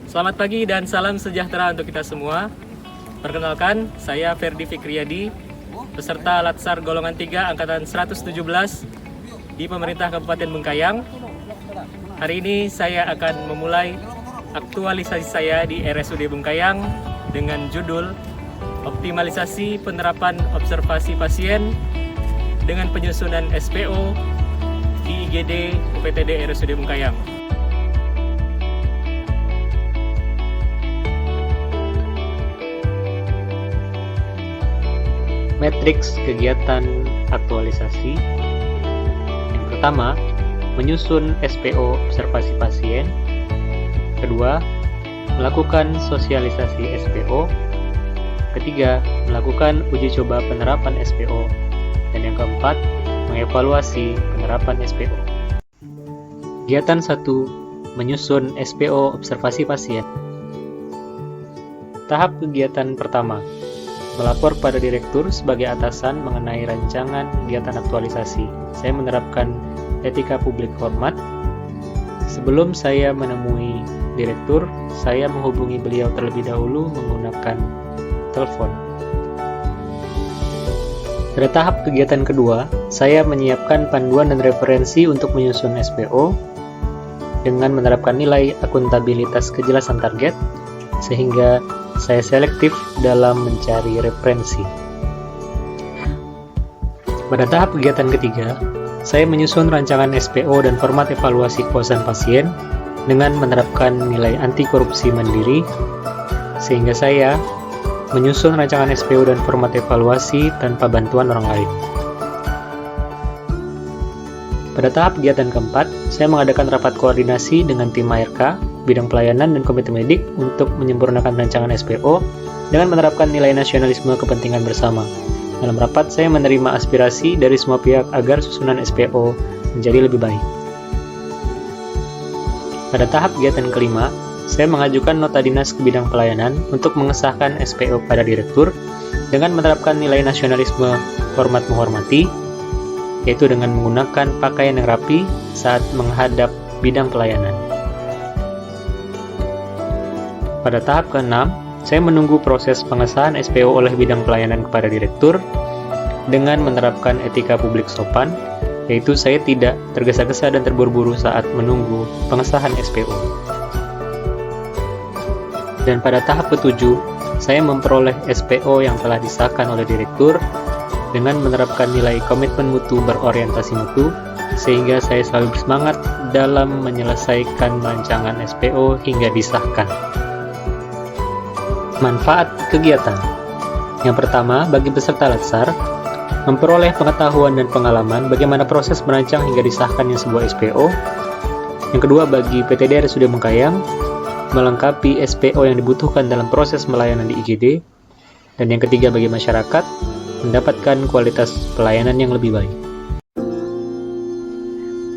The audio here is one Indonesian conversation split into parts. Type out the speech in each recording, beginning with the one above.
Selamat pagi dan salam sejahtera untuk kita semua. Perkenalkan, saya Ferdi Fikriyadi, peserta Latsar golongan 3 angkatan 117 di pemerintah Kabupaten Bengkayang. Hari ini saya akan memulai aktualisasi saya di RSUD Bengkayang dengan judul Optimalisasi Penerapan Observasi Pasien dengan Penyusunan SPO di IGD UPTD RSUD Bengkayang. Matriks kegiatan aktualisasi. Yang pertama, menyusun SPO observasi pasien. Kedua, melakukan sosialisasi SPO. Ketiga, melakukan uji coba penerapan SPO. Dan yang keempat, mengevaluasi penerapan SPO. Kegiatan 1, menyusun SPO observasi pasien. Tahap kegiatan pertama, melapor pada direktur sebagai atasan mengenai rancangan kegiatan aktualisasi. Saya menerapkan etika publik hormat. Sebelum saya menemui direktur, saya menghubungi beliau terlebih dahulu menggunakan telepon. Pada tahap kegiatan kedua, saya menyiapkan panduan dan referensi untuk menyusun SPO dengan menerapkan nilai akuntabilitas kejelasan target, sehingga saya selektif dalam mencari referensi. Pada tahap kegiatan ketiga, saya menyusun rancangan SPO dan format evaluasi kepuasan pasien dengan menerapkan nilai anti korupsi mandiri, sehingga saya menyusun rancangan SPO dan format evaluasi tanpa bantuan orang lain. Pada tahap kegiatan keempat, saya mengadakan rapat koordinasi dengan tim ARK, bidang pelayanan dan komite medik untuk menyempurnakan rancangan SPO dengan menerapkan nilai nasionalisme kepentingan bersama. Dalam rapat, saya menerima aspirasi dari semua pihak agar susunan SPO menjadi lebih baik. Pada tahap kegiatan kelima, saya mengajukan nota dinas ke bidang pelayanan untuk mengesahkan SPO pada direktur dengan menerapkan nilai nasionalisme hormat menghormati, yaitu dengan menggunakan pakaian yang rapi saat menghadap bidang pelayanan. Pada tahap ke-6, saya menunggu proses pengesahan SPO oleh bidang pelayanan kepada direktur dengan menerapkan etika publik sopan, yaitu saya tidak tergesa-gesa dan terburu-buru saat menunggu pengesahan SPO. Dan pada tahap ke-7, saya memperoleh SPO yang telah disahkan oleh direktur dengan menerapkan nilai komitmen mutu berorientasi mutu, sehingga saya selalu bersemangat dalam menyelesaikan rancangan SPO hingga disahkan. Manfaat kegiatan. Yang pertama, bagi peserta Latsar, memperoleh pengetahuan dan pengalaman bagaimana proses merancang hingga disahkannya sebuah SPO. Yang kedua, bagi PTD RSUD Bengkayang, melengkapi SPO yang dibutuhkan dalam proses melayani di IGD. Dan yang ketiga, bagi masyarakat, mendapatkan kualitas pelayanan yang lebih baik.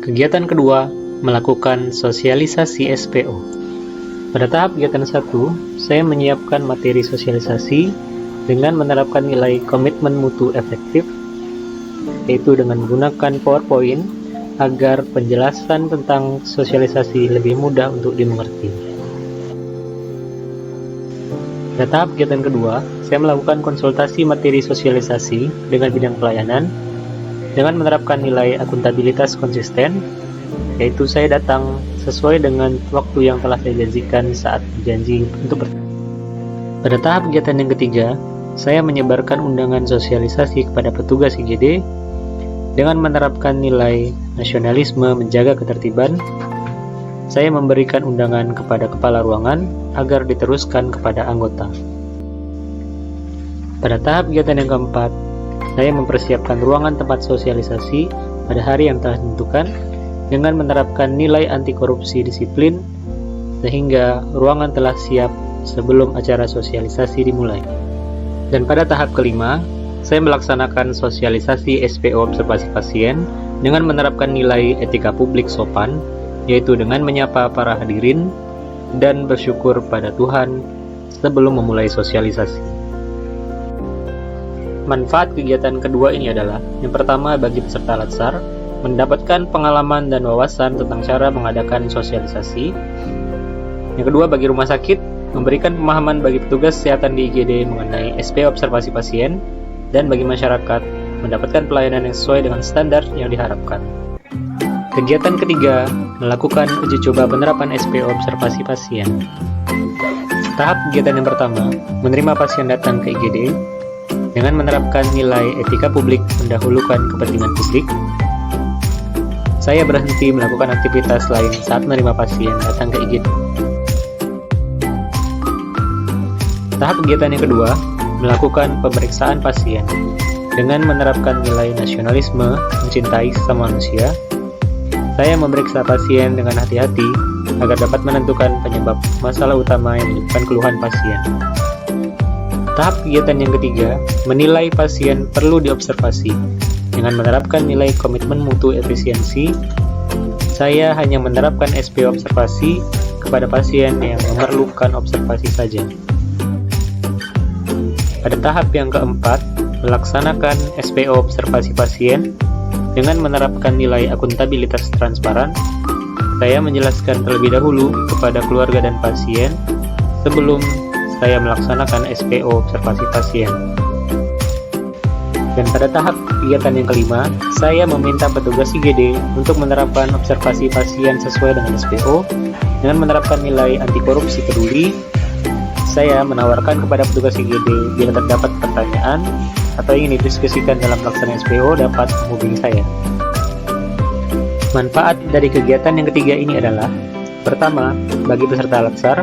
Kegiatan kedua, melakukan sosialisasi SPO. Pada tahap kegiatan 1, saya menyiapkan materi sosialisasi dengan menerapkan nilai komitmen mutu efektif, yaitu dengan menggunakan PowerPoint agar penjelasan tentang sosialisasi lebih mudah untuk dimengerti. Pada tahap kegiatan kedua, saya melakukan konsultasi materi sosialisasi dengan bidang pelayanan dengan menerapkan nilai akuntabilitas konsisten, yaitu saya datang sesuai dengan waktu yang telah saya janjikan saat berjanji untuk bertemu. Pada tahap kegiatan yang ketiga, saya menyebarkan undangan sosialisasi kepada petugas IGD dengan menerapkan nilai nasionalisme menjaga ketertiban. Saya memberikan undangan kepada kepala ruangan agar diteruskan kepada anggota. Pada tahap kegiatan yang keempat, saya mempersiapkan ruangan tempat sosialisasi pada hari yang telah ditentukan dengan menerapkan nilai anti korupsi disiplin, sehingga ruangan telah siap sebelum acara sosialisasi dimulai. Dan pada tahap kelima, saya melaksanakan sosialisasi SPO observasi pasien dengan menerapkan nilai etika publik sopan, yaitu dengan menyapa para hadirin dan bersyukur pada Tuhan sebelum memulai sosialisasi. Manfaat kegiatan kedua ini adalah, yang pertama bagi peserta Latsar, mendapatkan pengalaman dan wawasan tentang cara mengadakan sosialisasi. Yang kedua, bagi rumah sakit, memberikan pemahaman bagi petugas kesehatan di IGD mengenai SPO observasi pasien, dan bagi masyarakat, mendapatkan pelayanan yang sesuai dengan standar yang diharapkan. Kegiatan ketiga, melakukan uji coba penerapan SPO observasi pasien. Tahap kegiatan yang pertama, menerima pasien datang ke IGD dengan menerapkan nilai etika publik mendahulukan kepentingan publik. Saya berhenti melakukan aktivitas lain saat menerima pasien datang ke IGD. Tahap kegiatan yang kedua, melakukan pemeriksaan pasien dengan menerapkan nilai nasionalisme, mencintai sesama manusia. Saya memeriksa pasien dengan hati-hati agar dapat menentukan penyebab masalah utama yang menyebabkan keluhan pasien. Tahap kegiatan yang ketiga, menilai pasien perlu diobservasi. Dengan menerapkan nilai komitmen mutu efisiensi, saya hanya menerapkan SPO observasi kepada pasien yang memerlukan observasi saja. Pada tahap yang keempat, melaksanakan SPO observasi pasien dengan menerapkan nilai akuntabilitas transparan. Saya menjelaskan terlebih dahulu kepada keluarga dan pasien sebelum saya melaksanakan SPO observasi pasien. Dan pada tahap kegiatan yang kelima, saya meminta petugas IGD untuk menerapkan observasi pasien sesuai dengan SPO dengan menerapkan nilai anti korupsi peduli. Saya menawarkan kepada petugas IGD bila terdapat pertanyaan atau ingin didiskusikan dalam pelaksanaan SPO dapat menghubungi saya. Manfaat dari kegiatan yang ketiga ini adalah: pertama, bagi peserta Latsar,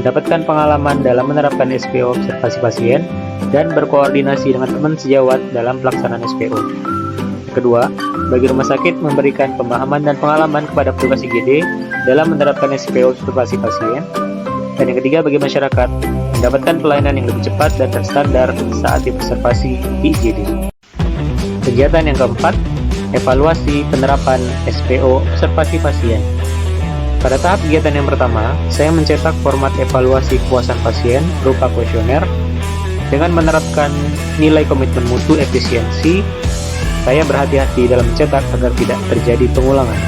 mendapatkan pengalaman dalam menerapkan SPO observasi pasien dan berkoordinasi dengan teman sejawat dalam pelaksanaan SPO. Kedua, bagi rumah sakit memberikan pemahaman dan pengalaman kepada petugas IGD dalam menerapkan SPO observasi pasien. Dan yang ketiga, bagi masyarakat, mendapatkan pelayanan yang lebih cepat dan terstandar saat diobservasi di IGD. Kegiatan yang keempat, evaluasi penerapan SPO observasi pasien. Pada tahap kegiatan yang pertama, saya mencetak format evaluasi kepuasan pasien berupa kuesioner. Dengan menerapkan nilai komitmen mutu efisiensi, saya berhati-hati dalam mencetak agar tidak terjadi pengulangan.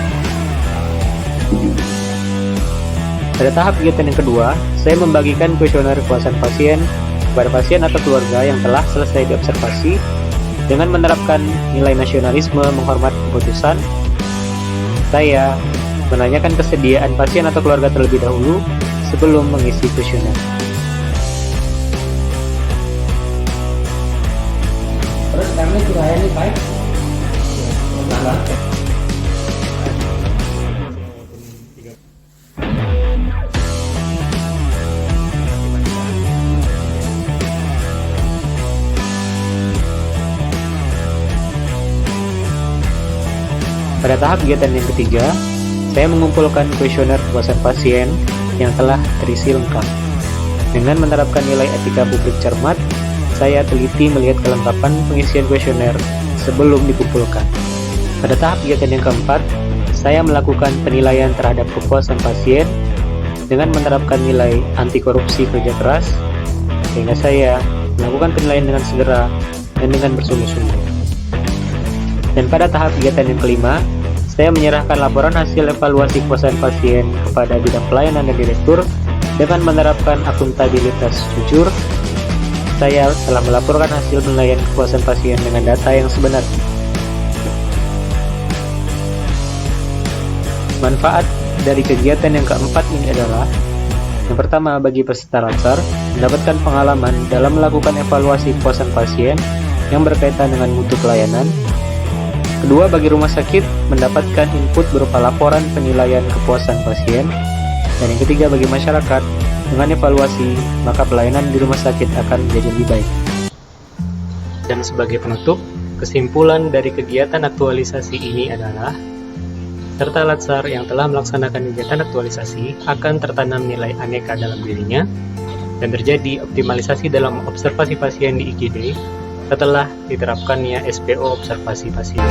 Pada tahap kegiatan yang kedua, saya membagikan kuesioner kepuasan pasien kepada pasien atau keluarga yang telah selesai diobservasi dengan menerapkan nilai nasionalisme menghormati keputusan. Saya menanyakan kesediaan pasien atau keluarga terlebih dahulu sebelum mengisi kuesioner. Terus kami kira ini baik. Pada tahap kegiatan yang ketiga, saya mengumpulkan kuesioner kepuasan pasien yang telah terisi lengkap. Dengan menerapkan nilai etika publik cermat, saya teliti melihat kelengkapan pengisian kuesioner sebelum dikumpulkan. Pada tahap kegiatan yang keempat, saya melakukan penilaian terhadap kepuasan pasien dengan menerapkan nilai anti korupsi kerja keras, sehingga saya melakukan penilaian dengan segera dan dengan bersungguh-sungguh. Dan pada tahap kegiatan yang kelima, saya menyerahkan laporan hasil evaluasi kepuasan pasien kepada bidang pelayanan dan direktur dengan menerapkan akuntabilitas jujur. Saya telah melaporkan hasil penilaian kepuasan pasien dengan data yang sebenarnya. Manfaat dari kegiatan yang keempat ini adalah: yang pertama, bagi peserta Latsar, mendapatkan pengalaman dalam melakukan evaluasi kepuasan pasien yang berkaitan dengan mutu pelayanan. Kedua, bagi rumah sakit, mendapatkan input berupa laporan penilaian kepuasan pasien. Dan yang ketiga, bagi masyarakat, dengan evaluasi, maka pelayanan di rumah sakit akan menjadi lebih baik. Dan sebagai penutup, kesimpulan dari kegiatan aktualisasi ini adalah: peserta Latsar yang telah melaksanakan kegiatan aktualisasi akan tertanam nilai aneka dalam dirinya dan terjadi optimalisasi dalam observasi pasien di IGD setelah diterapkannya SPO observasi pasien.